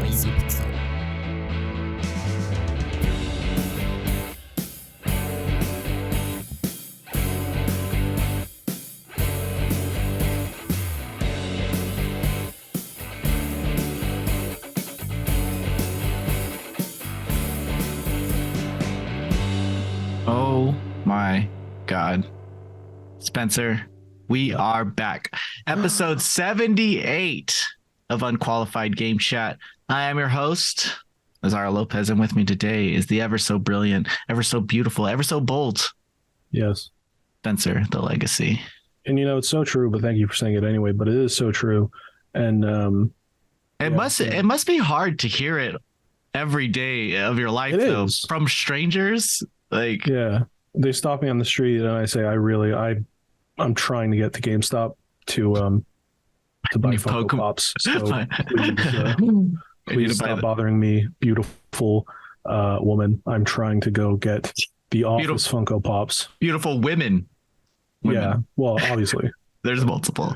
微信评搜。Oh my God. Spencer, we are back. Episode 78 of Unqualified Game Chat. I am your host, Lazaro Lopez, and with me today is the ever so brilliant, ever so beautiful, ever so bold Yes. Spencer, the Legacy. And it's so true, but thank you for saying it anyway, but it is so true. And It must be hard to hear it every day of your life, though, from strangers. Like, yeah, they stop me on the street and I say, I'm trying to get to GameStop to buy Funko Pops. So please stop bothering me, beautiful woman. I'm trying to go get the Office Funko Pops. Beautiful women. Yeah, well, obviously. There's multiple.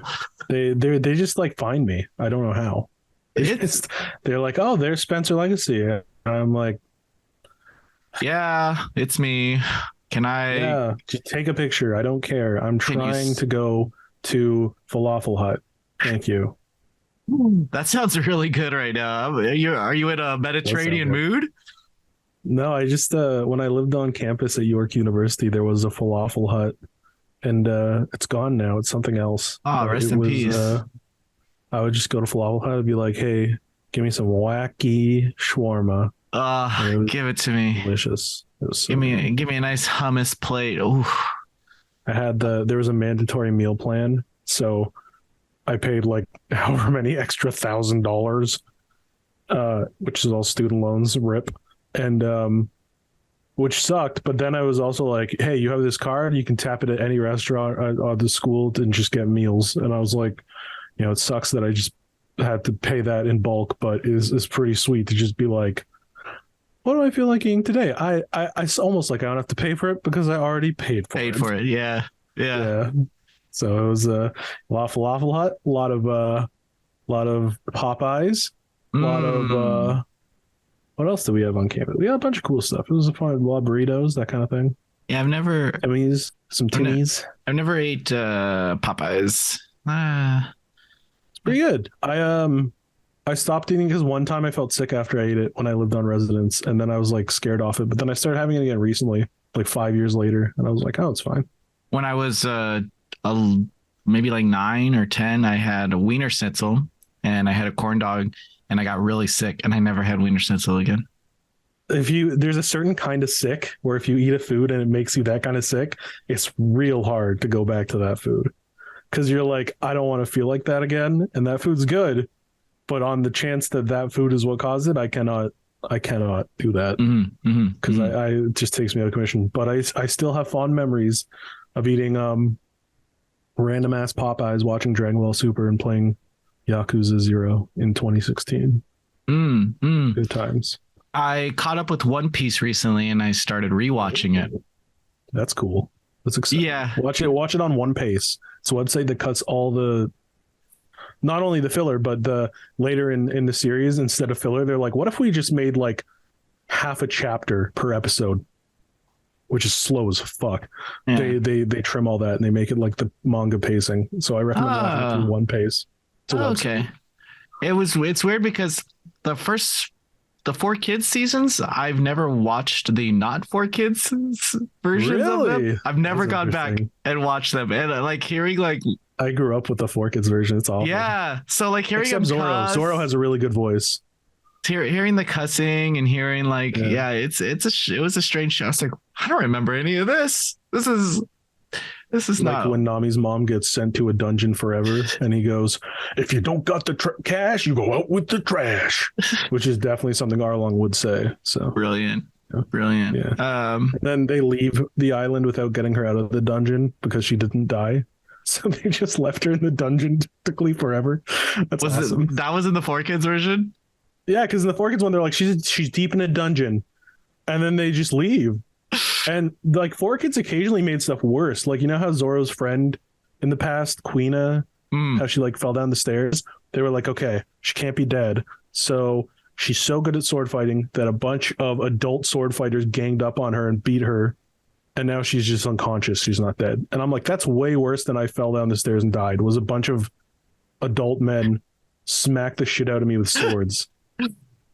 They just like find me. I don't know how. They're like, oh, there's Spencer Legacy. And I'm like, yeah, it's me. Can I? Yeah, just take a picture. I don't care. I'm trying to go to Falafel Hut. Thank you. That sounds really good right now. Are you in a Mediterranean mood? No, I just when I lived on campus at York University, there was a Falafel Hut, and it's gone now. It's something else. Oh, rest in peace. I would just go to Falafel Hut and be like, "Hey, give me some wacky shawarma." Give it to me. Delicious. It was so give me a nice hummus plate. Ooh. I had there was a mandatory meal plan, so I paid like however many extra $1,000, which is all student loans, rip, and which sucked. But then I was also like, hey, you have this card, you can tap it at any restaurant at the school and just get meals. And I was like, it sucks that I just had to pay that in bulk, but it's pretty sweet to just be like, what do I feel like eating today? I almost like I don't have to pay for it because I already paid for it. Yeah. So it was a lot of Falafel Hut, a lot of Popeyes, a lot of what else do we have on campus? We had a bunch of cool stuff. It was a fun lot of burritos, that kind of thing. Yeah, I've never some Timmies. I've never ate Popeyes. It's pretty good. I stopped eating because one time I felt sick after I ate it when I lived on residence, and then I was like scared off it. But then I started having it again recently, like 5 years later, and I was like, oh, it's fine. When I was maybe like 9 or 10, I had a Wiener Schnitzel and I had a corn dog, and I got really sick, and I never had Wiener Schnitzel again. There's a certain kind of sick where if you eat a food and it makes you that kind of sick, it's real hard to go back to that food because you're like, I don't want to feel like that again, and that food's good. But on the chance that food is what caused it, I cannot do that because it just takes me out of commission. But I still have fond memories of eating random ass Popeyes, watching Dragon Ball Super, and playing Yakuza 0 in 2016. Good times. I caught up with One Piece recently, and I started rewatching it. That's cool. That's exciting. Yeah, watch it on One Pace. It's a website that cuts all the. Not only the filler, but the later in the series, instead of filler, they're like, what if we just made like half a chapter per episode, which is slow as fuck. Yeah. They trim all that and they make it like the manga pacing. So I recommend watching through One Pace. Okay. It's weird because the 4 Kids seasons, I've never watched the not 4 Kids versions of them. I've never gone back and watched them. And like hearing like I grew up with the 4 Kids version. It's awful. Yeah. So like hearing Except Zoro. Zoro has a really good voice. Hearing the cussing and hearing like, it was a strange show. I was like, I don't remember any of this. This is like not when Nami's mom gets sent to a dungeon forever and he goes, if you don't got the cash, you go out with the trash, which is definitely something Arlong would say. So brilliant. Brilliant. Yeah. And then they leave the island without getting her out of the dungeon because she didn't die. So they just left her in the dungeon technically forever. That's awesome. That was in the 4 Kids version? Yeah, because in the 4 Kids one, they're like, she's deep in a dungeon. And then they just leave. And like 4 Kids occasionally made stuff worse. Like, you know how Zoro's friend in the past, Quina, how she like fell down the stairs? They were like, okay, she can't be dead. So she's so good at sword fighting that a bunch of adult sword fighters ganged up on her and beat her, and now she's just unconscious. She's not dead. And I'm like, that's way worse than I fell down the stairs and died. Was a bunch of adult men smacked the shit out of me with swords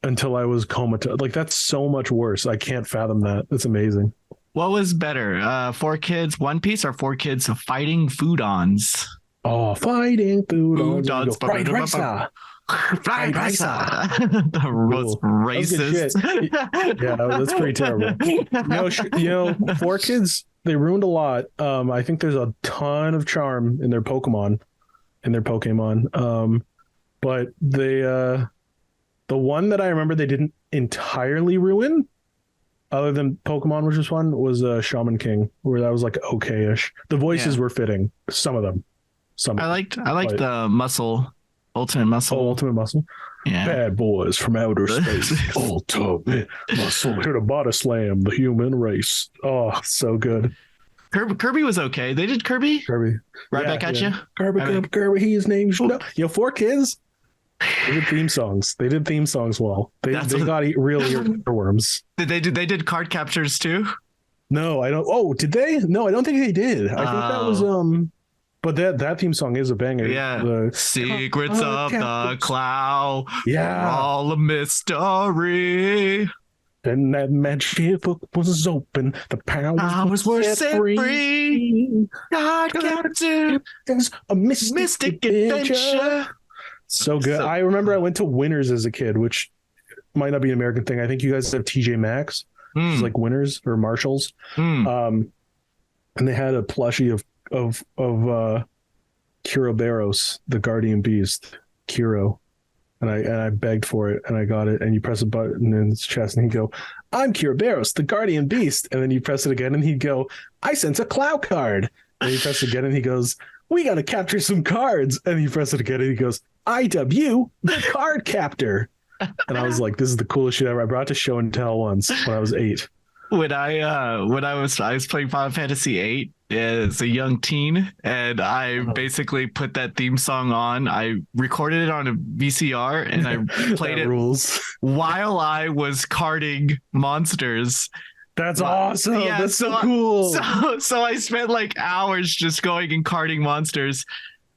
until I was comatose. Like, that's so much worse. I can't fathom that. That's amazing. What was better, 4 Kids One Piece or 4 Kids Fighting Foodons? Oh, fighting food. Foodons. Fried rice. Fried rice. The most Cool. racist. Yeah, that's pretty terrible. No, 4 Kids, they ruined a lot. I think there's a ton of charm in their Pokemon. But they the one that I remember they didn't entirely ruin, other than Pokemon, which was fun, was Shaman King, where that was like okay-ish. The voices were fitting, some of them. I liked the muscle, Ultimate Muscle. Oh, Ultimate Muscle. Yeah. Bad boys from outer space. Ultimate Muscle. Here to body slam the human race. Oh, so good. Kirby was okay. They did Kirby. Right back at you. Kirby. His name's 4 Kids. They did theme songs. Well. They got real earworms. They did card captures too. No, I don't. Oh, did they? No, I don't think they did. I think that was But that theme song is a banger. Yeah. The Secrets of the Cloud. Yeah. All a mystery. And that magic book was open. The powers were set free. God captured. There's a mystic adventure. So good. I remember I went to Winners as a kid, which might not be an American thing. I think you guys have TJ Maxx. It's like Winners or Marshalls. And they had a plushie of Kyroberos, the guardian beast, Kiro. And I begged for it and I got it. And you press a button in his chest and he'd go, I'm Kyroberos, the guardian beast. And then you press it again and he'd go, I sense a cloud card. And you press it again and he goes, we got to capture some cards. And you press it again and he goes, IW, the card captor. And I was like, this is the coolest shit ever. I brought it to show and tell once when I was 8. When I was playing Final Fantasy VIII as a young teen, and I basically put that theme song on. I recorded it on a VCR and I played it while I was carding monsters. That's awesome. Yeah, that's so cool. So I spent like hours just going and carding monsters.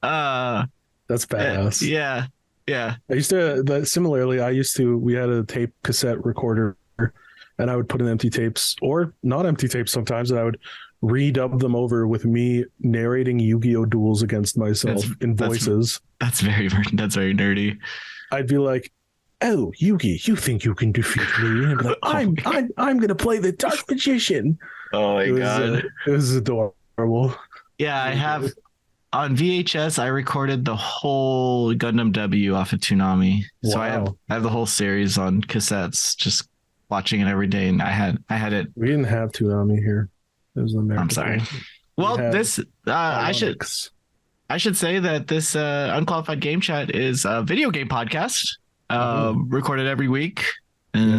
That's badass. Yeah. We had a tape cassette recorder and I would put in empty tapes or not empty tapes sometimes, and I would redub them over with me narrating Yu-Gi-Oh! Duels against myself in voices. That's very nerdy. I'd be like, oh, Yugi, you think you can defeat me? And I'd be like, I'm gonna play the Dark Magician. Oh my god. It was adorable. Yeah, I have on VHS, I recorded the whole Gundam W off of Toonami. Wow. So I have the whole series on cassettes, just watching it every day, and I had it. We didn't have Toonami here. It was American. I'm sorry. Well, this I should say that this Unqualified Game Chat is a video game podcast, recorded every week,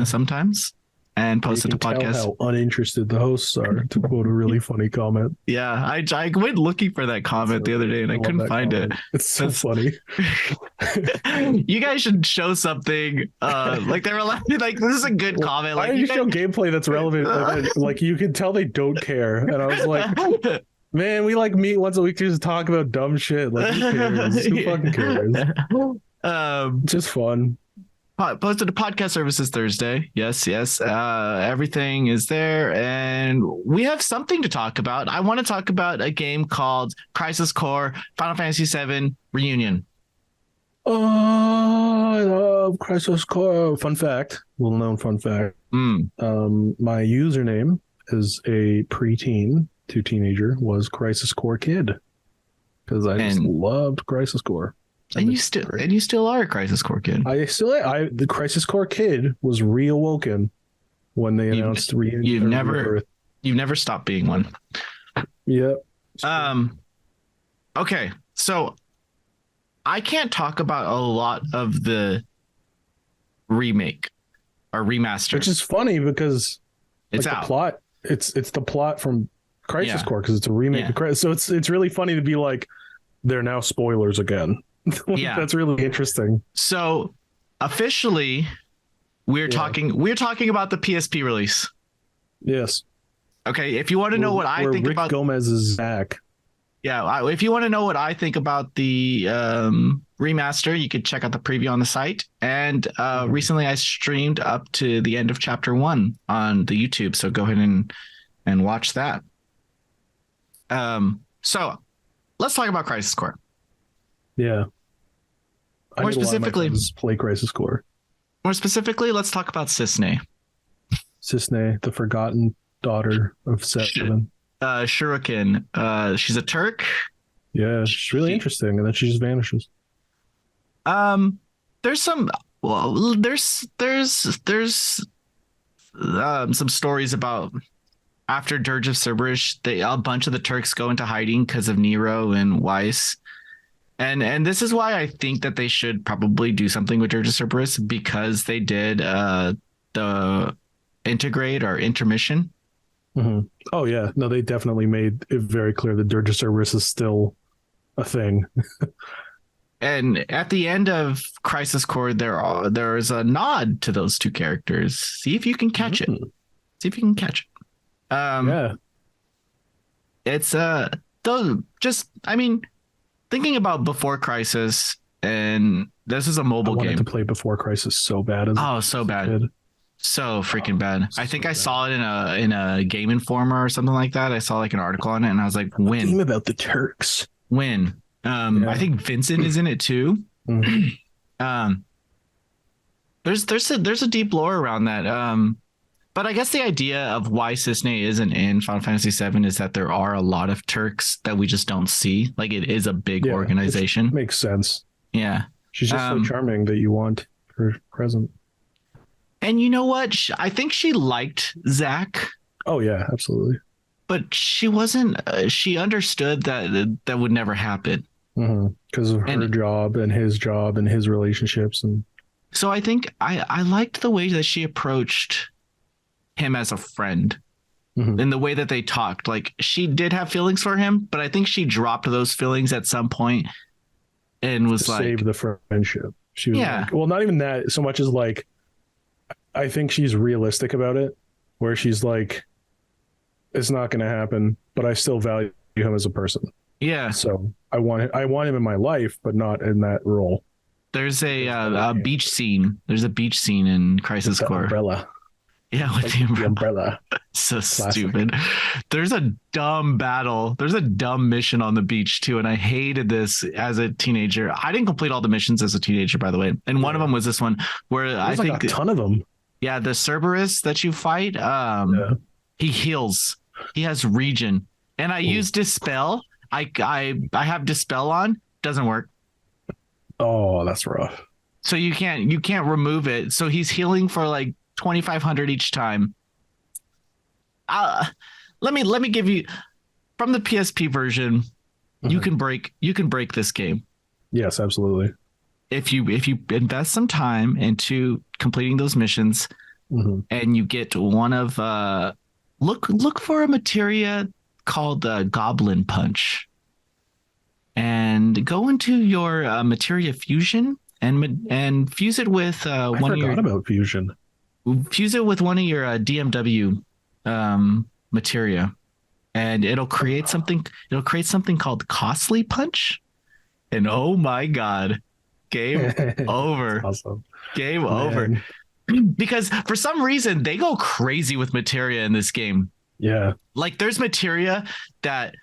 sometimes, and posted to podcast. How uninterested the hosts are, to quote a really funny comment. Yeah, I went looking for that comment the other day and I couldn't find it. It's so funny. You guys should show something. Like they were like this is a good comment. Why don't you show gameplay that's relevant? Like you can tell they don't care. And I was like, man, we like meet once a week to just talk about dumb shit. Like who cares? Who fucking cares? Just fun. Posted to podcast services Thursday. Yes. Everything is there, and we have something to talk about. I want to talk about a game called Crisis Core Final Fantasy VII Reunion. Oh, I love Crisis Core. Well-known fun fact. My username as a preteen to teenager was Crisis Core Kid, because I just loved Crisis Core. And you still are a Crisis Core Kid. The Crisis Core Kid was reawoken when they announced Reunion. You've never stopped being one. Yep. Okay, so I can't talk about a lot of the remake or remaster, which is funny because it's the plot. It's the plot from Crisis Core because it's a remake of Crisis. So it's really funny to be like, they're now spoilers again. Yeah, that's really interesting. So officially, Yeah. We're talking about the PSP release. Yes. Okay, if you want to know what I Where think Rick about, Gomez is Zach. yeah, if you want to know what I think about the remaster, you could check out the preview on the site. And recently, I streamed up to the end of chapter 1 on the YouTube, so go ahead and watch that. So let's talk about Crisis Core. Yeah. I More made a lot of my specifically, friends play Crisis Core. let's talk about Cisne. Cisne, the forgotten daughter of Seven. Shuriken. She's a Turk. Yeah, she's really interesting, and then she just vanishes. There's some. Well, there's some stories about after Dirge of Cerberus, a bunch of the Turks go into hiding because of Nero and Weiss. And this is why I think that they should probably do something with Dirge of Cerberus, because they did the integrate or intermission. Mm-hmm. Oh yeah, no, they definitely made it very clear that Dirge of Cerberus is still a thing. And at the end of Crisis Core, there is a nod to those two characters. See if you can catch it. See if you can catch it. Yeah, it's those just. I mean, thinking about before Crisis, and this is a mobile I wanted game. to play Before Crisis so bad. So bad. Kid. So freaking bad. I think I saw it in a Game Informer or something like that. I saw like an article on it, and I was like, "When?" Game about the Turks. When? Yeah. I think Vincent is in it too. Mm-hmm. There's a deep lore around that. But I guess the idea of why Cisne isn't in Final Fantasy VII is that there are a lot of Turks that we just don't see. Like, it is a big organization. Makes sense. Yeah. She's just so charming that you want her present. And you know what? I think she liked Zach. Oh, yeah, absolutely. But she wasn't, she understood that would never happen. Because of her job and his relationships. And so I think I liked the way that she approached him as a friend, in the way that they talked. Like, she did have feelings for him, but I think she dropped those feelings at some point and was like, save the friendship. She was like, well, not even that so much as like, I think she's realistic about it, where she's like, it's not going to happen, but I still value him as a person. Yeah. So I want him in my life, but not in that role. There's a beach scene. There's a beach scene in Crisis Core. Umbrella. Yeah, with the umbrella. So classic. Stupid. There's a dumb battle. There's a dumb mission on the beach too, and I hated this as a teenager. I didn't complete all the missions as a teenager, by the way. And one of them was this one where I think a ton of them. Yeah, the Cerberus that you fight, he heals. He has regen, and I use Dispel. I have Dispel on. Doesn't work. Oh, that's rough. So you can't remove it. So he's healing for like 2,500 each time. Let me give you from the PSP version. You can break this game. Yes, absolutely. If you invest some time into completing those missions, and you get one of look for a materia called Goblin Punch, and go into your materia fusion and fuse it with one of your. I forgot about fusion. Fuse it with one of your DMW materia, and it'll create something. It'll create something called Costly Punch, and oh my god, game over. Awesome. Game over. Because for some reason they go crazy with materia in this game. Yeah, like there's materia that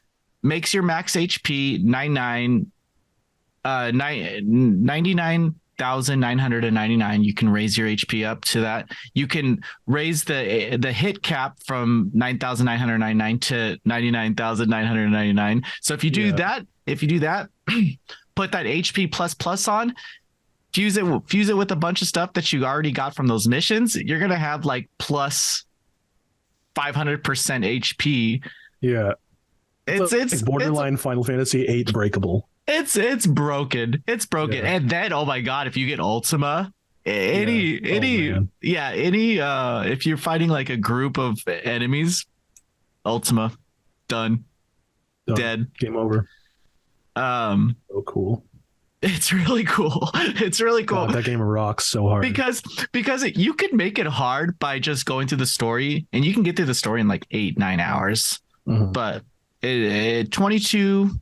makes your max HP 99,999. You can raise your HP up to that. You can raise the hit cap from 9,999 to 99,999. So if you do that, put that HP plus on, fuse it with a bunch of stuff that you already got from those missions, you're gonna have like plus 500% HP. Yeah, it's like borderline Final Fantasy VIII breakable. It's broken. It's broken. Yeah. And then, oh my god, if you get Ultima, if you're fighting like a group of enemies, Ultima, done. Dead. Game over. So cool. It's really cool. It's really cool. God, that game rocks so hard. Because you could make it hard by just going through the story, and you can get through the story in like 8-9 hours. Mhm. But 22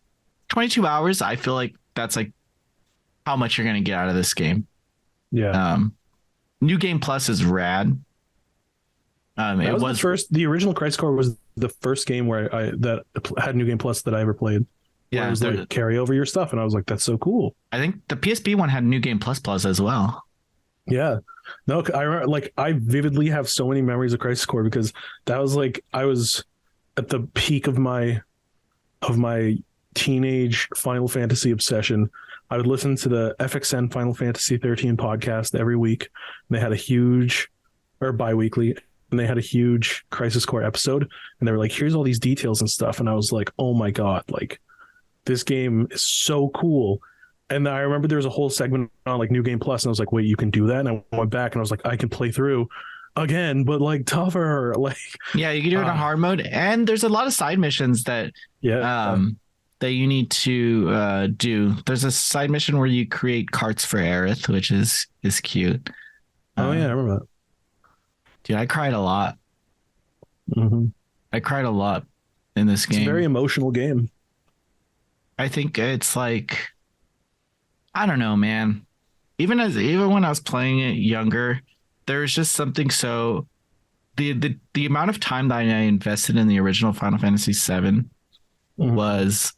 hours, I feel like that's like how much you're gonna get out of this game. Yeah. New Game Plus is rad. It was the original Crisis Core was the first game where I that had New Game Plus that I ever played. Yeah, it was like carry over your stuff, and I was like, that's so cool. I think the PSP one had New Game Plus as well. Yeah, no, I vividly have so many memories of Crisis Core because that was like I was at the peak of my teenage Final Fantasy obsession. I would listen to the FXN Final Fantasy 13 podcast every week. And they had a huge, or bi-weekly, and they had a huge Crisis Core episode, and they were like, here's all these details and stuff, and I was like, oh my god, like this game is so cool. And I remember there was a whole segment on like New Game Plus, and I was like, wait, you can do that? And I went back and I was like, I can play through again, but like tougher. Like, yeah, you can do it in hard mode, and there's a lot of side missions that that you need to do. There's a side mission where you create carts for Aerith, which is cute. Oh yeah, I remember that. Dude, I cried a lot. Mm-hmm. I cried a lot in this game. It's a very emotional game. I think it's like, I don't know, man. Even when I was playing it younger, there was just something so the amount of time that I invested in the original Final Fantasy VII was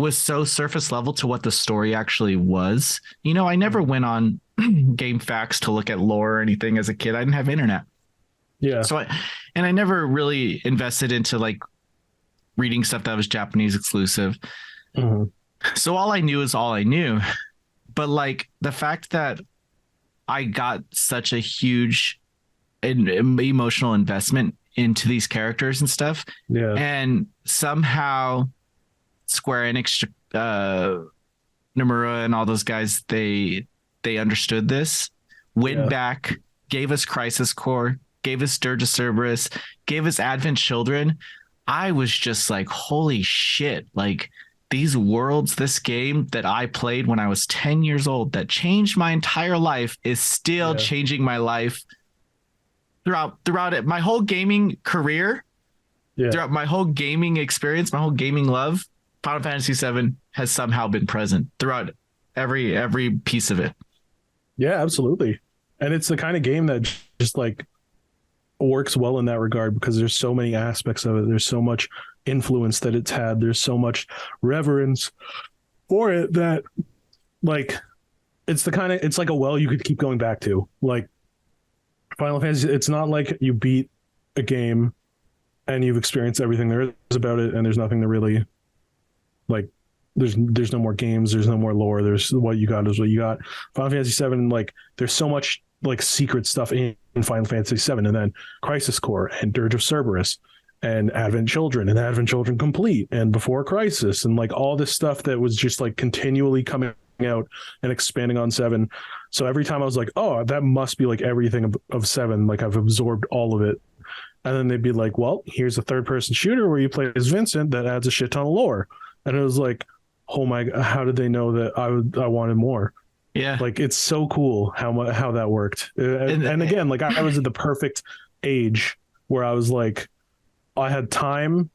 so surface level to what the story actually was. You know, I never went on Game Facts to look at lore or anything as a kid. I didn't have internet. Yeah. So I never really invested into like reading stuff that was Japanese exclusive. Mm-hmm. So all I knew is all I knew. But like the fact that I got such a huge emotional investment into these characters and stuff. Yeah. And somehow Square Enix, Nomura and all those guys, they understood this, went back, gave us Crisis Core, gave us Dirge of Cerberus, gave us Advent Children. I was just like, holy shit, like these worlds, this game that I played when I was 10 years old that changed my entire life is still changing my life throughout it. My whole gaming career, throughout my whole gaming experience, my whole gaming love, Final Fantasy VII has somehow been present throughout every piece of it. Yeah, absolutely. And it's the kind of game that just like works well in that regard because there's so many aspects of it. There's so much influence that it's had. There's so much reverence for it that like it's like a well you could keep going back to. Like Final Fantasy, it's not like you beat a game and you've experienced everything there is about it and there's nothing to really like there's no more games, there's no more lore, there's what you got is what you got. Final Fantasy VII, like there's so much like secret stuff in Final Fantasy VII, and then Crisis Core and Dirge of Cerberus and Advent Children and Advent Children Complete and Before Crisis and like all this stuff that was just like continually coming out and expanding on 7. So every time I was like, oh, that must be like everything of 7, like I've absorbed all of it. And then they'd be like, well, here's a third-person shooter where you play as Vincent that adds a shit ton of lore. And it was like, oh my, how did they know that I wanted more? Yeah. Like, it's so cool how that worked. And again, like I was at the perfect age where I was like, I had time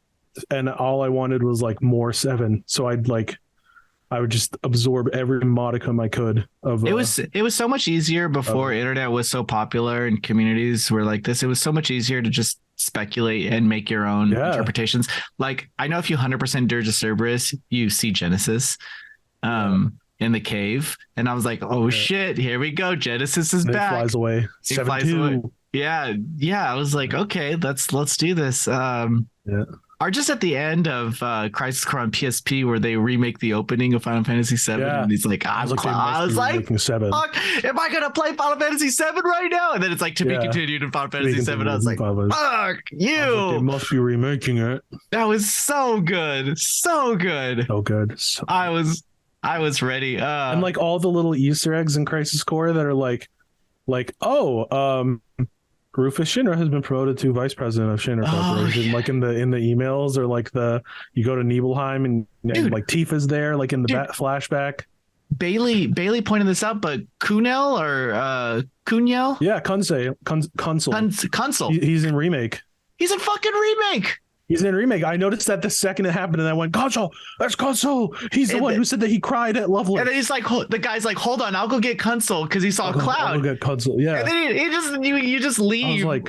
and all I wanted was like more 7. So I would just absorb every modicum I could of it was so much easier before internet was so popular and communities were like this. It was so much easier to just speculate and make your own interpretations. Like I know if you 100% Dirge of Cerberus, you see Genesis in the cave, and I was like, oh shit, here we go, Genesis is back. He flies away. He flies away. Yeah. I was like, okay, let's do this. Or just at the end of Crisis Core on PSP, where they remake the opening of Final Fantasy VII, and he's like, I was like, fuck, am I gonna play Final Fantasy VII right now? And then it's like to be continued in Final Fantasy VII. I was like, fuck you! They must be remaking it. That was so good, so good, so good. I was ready. And like all the little Easter eggs in Crisis Core that are like, Rufus Shinra has been promoted to vice president of Shinra Corporation. Yeah. Like in the emails, or like you go to Nibelheim and like Tifa's there, like in the flashback. Bailey pointed this out, but Kunel or Kunyel? Yeah, Consul. He's in remake. He's in fucking remake. He's in remake. I noticed that the second it happened, and I went, Consul, that's Consul. He's the one who said that he cried at Lovelace. And then he's like, the guy's like, hold on, I'll go get Consul because he saw a cloud. I'll go get Consul. Yeah. And then he just you just leave. I was like,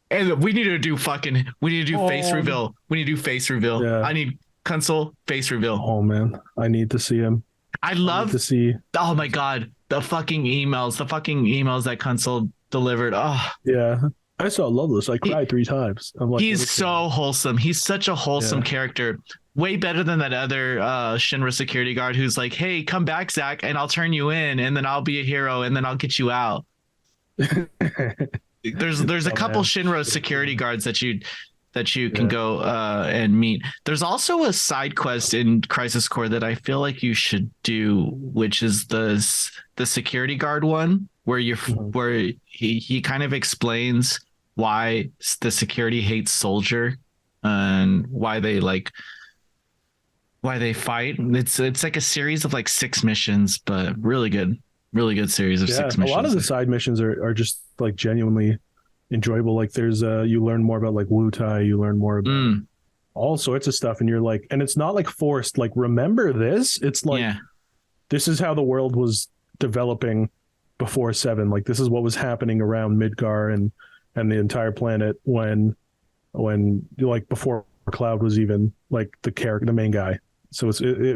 and we need to do face reveal. We need to do face reveal. Yeah. I need Consul face reveal. Oh man, I need to see him. I love to see. Oh my god, the fucking emails that Consul delivered. Oh yeah. I saw Loveless. I cried 3 times. I'm like, he's so wholesome. He's such a wholesome character. Way better than that other Shinra security guard who's like, hey, come back, Zach, and I'll turn you in, and then I'll be a hero, and then I'll get you out. There's a couple Shinra security guards that you can go and meet. There's also a side quest in Crisis Core that I feel like you should do, which is the security guard one, where where he kind of explains why the security hates Soldier and why they fight. It's like a series of like 6 missions, but really good series of 6 missions. A lot of the side missions are just like genuinely enjoyable. Like there's you learn more about like Wu Tai, you learn more about all sorts of stuff, and you're like, and it's not like forced, like remember this. It's like this is how the world was developing before 7. Like this is what was happening around Midgar and the entire planet when like before Cloud was even like the main guy. So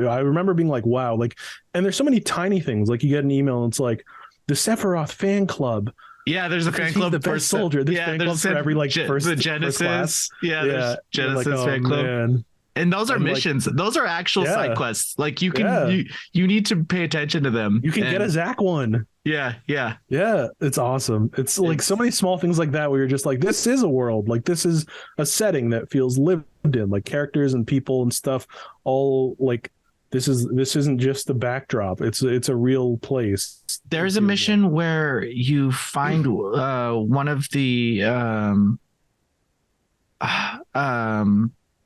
I remember being like, wow, like, and there's so many tiny things. Like you get an email and it's like the Sephiroth fan club. Yeah, there's a fan club the best soldier. There's fan club for every like the Genesis. There's Genesis like, fan club. Man. And those are missions. Like, those are actual side quests. Like you can you need to pay attention to them. You can get a Zach one. Yeah. It's awesome. It's like so many small things like that where you're just like, this is a world. Like this is a setting that feels lived in. Like characters and people and stuff. All like this isn't just the backdrop. It's a real place. There's a mission where you find one of the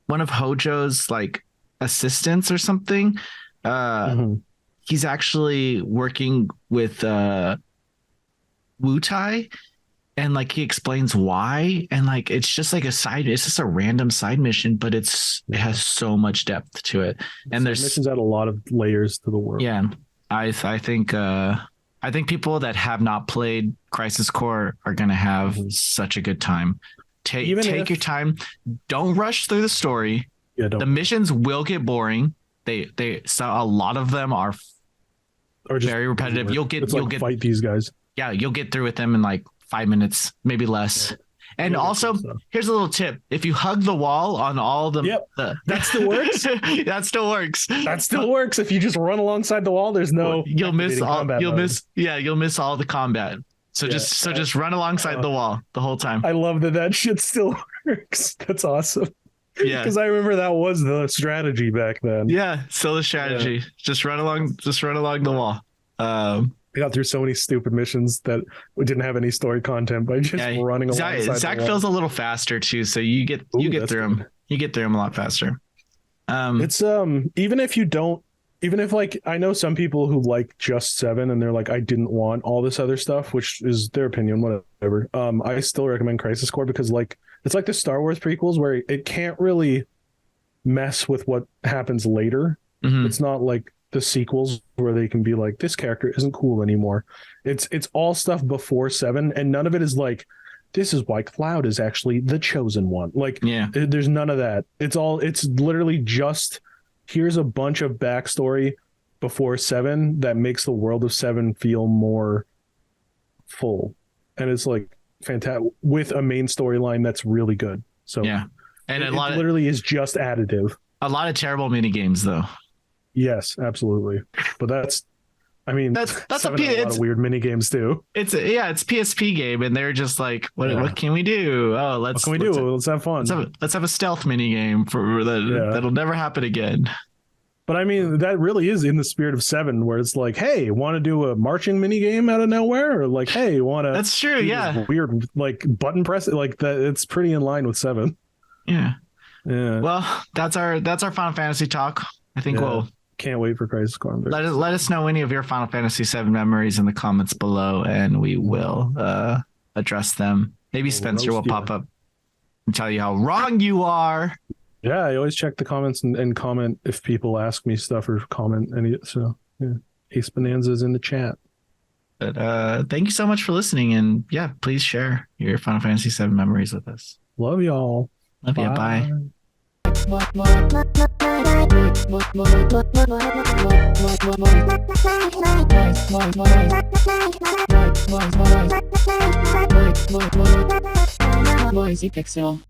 one of Hojo's like assistants or something. He's actually working with Wu Tai, and like he explains why, and like it's just like it's just a random side mission, but it has so much depth to it. And there's missions add a lot of layers to the world. Yeah. I think people that have not played Crisis Core are gonna have such a good time. Take your time. Don't rush through the story. Yeah, the missions will get boring. So a lot of them are very repetitive. You'll get fight these guys. Yeah, you'll get through with them in like 5 minutes, maybe less. Yeah. And also, here's a little tip: if you hug the wall on all the, that still works. That still works. That still works. If you just run alongside the wall, there's no. You'll miss all the combat. So just run alongside the wall the whole time. I love that shit still works. That's awesome. Yeah, because I remember that was the strategy back then. Yeah, still the strategy. Yeah. Just run along the wall. I got through so many stupid missions that we didn't have any story content by just running alongside. Zach feels a little faster too, so you get through him. You get through him a lot faster. It's even if like I know some people who like just 7 and they're like, I didn't want all this other stuff, which is their opinion, whatever. I still recommend Crisis Core because like it's like the Star Wars prequels where it can't really mess with what happens later. It's not like the sequels where they can be like, this character isn't cool anymore. It's all stuff before 7, and none of it is like, this is why Cloud is actually the chosen one. Like, there's none of that. It's literally just, here's a bunch of backstory before 7 that makes the world of 7 feel more full. And it's like fantastic with a main storyline that's really good. So yeah. And it literally is just additive. A lot of terrible mini games though. Yes, absolutely. But that's a lot of weird mini games too. It's PSP game, and they're just like, what can we do? Oh, let's have fun. Let's have a stealth mini game for that. That'll never happen again. But I mean, that really is in the spirit of 7, where it's like, hey, want to do a marching mini game out of nowhere, or like, hey, want to? That's true. Yeah. Weird like button press, like that. It's pretty in line with 7. Yeah. Yeah. Well, that's our Final Fantasy talk. I think we'll can't wait for Crisis Core. Let us know any of your Final Fantasy 7 memories in the comments below, and we will address them. Maybe Spencer will pop up and tell you how wrong you are. Yeah, I always check the comments and comment if people ask me stuff or comment any. So yeah, Ace Bonanza's in the chat. But thank you so much for listening, and yeah, please share your Final Fantasy 7 memories with us. Love y'all. Love you. Bye. Noisy Pixel.